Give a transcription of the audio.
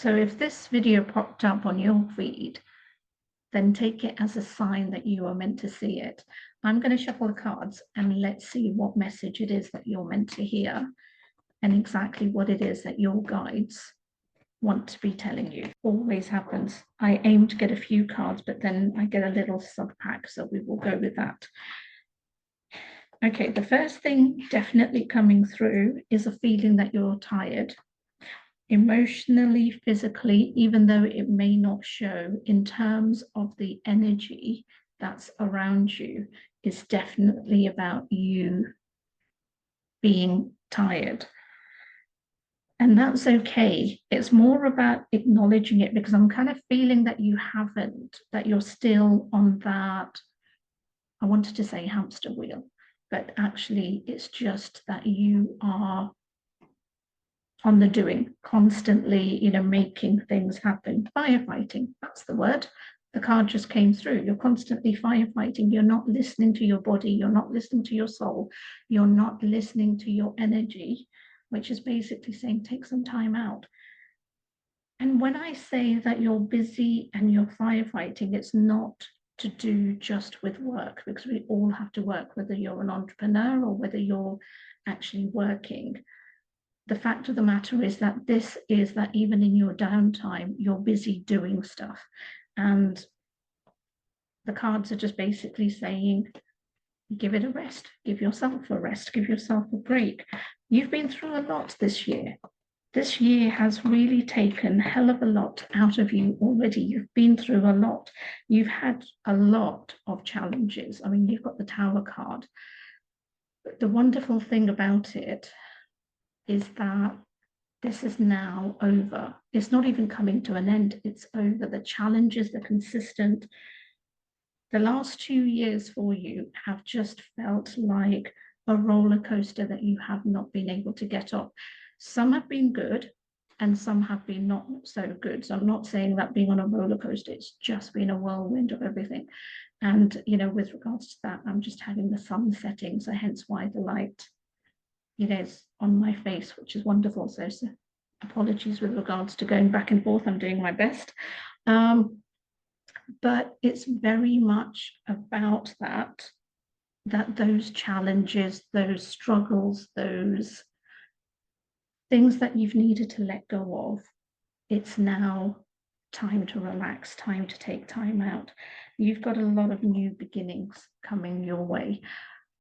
So if this video popped up on your feed, then take it as a sign that you are meant to see it. I'm going to shuffle the cards and let's see what message it is that you're meant to hear and exactly what it is that your guides want to be telling you. Always happens. I aim to get a few cards, but then I get a little sub pack, so we will go with that. Okay, the first thing definitely coming through is a feeling that you're tired. Emotionally, physically, even though it may not show in terms of the energy that's around you, is definitely about you being tired. And that's okay. It's more about acknowledging it, because I'm kind of feeling that you haven't, that you're still on that, I wanted to say hamster wheel, but actually it's just that you are on the doing, constantly, making things happen. Firefighting, that's the word. The card just came through. You're constantly firefighting. You're not listening to your body. You're not listening to your soul. You're not listening to your energy, which is basically saying take some time out. And when I say that you're busy and you're firefighting, it's not to do just with work, because we all have to work, whether you're an entrepreneur or whether you're actually working. The fact of the matter is that this is that even in your downtime, you're busy doing stuff. And the cards are just basically saying, give it a rest, give yourself a rest, give yourself a break. You've been through a lot this year. This year has really taken a hell of a lot out of you already. You've been through a lot. You've had a lot of challenges. I mean, you've got the Tower card. But the wonderful thing about it is that this is now over. It's not even coming to an end. It's over. The challenges, the consistent. The last 2 years for you have just felt like a roller coaster that you have not been able to get off. Some have been good and some have been not so good. So I'm not saying that being on a roller coaster, it's just been a whirlwind of everything. And, with regards to that, I'm just having the sun setting. So hence why the light, is on my face, which is wonderful. So apologies with regards to going back and forth. I'm doing my best. But it's very much about that those challenges, those struggles, those things that you've needed to let go of, it's now time to relax, time to take time out. You've got a lot of new beginnings coming your way.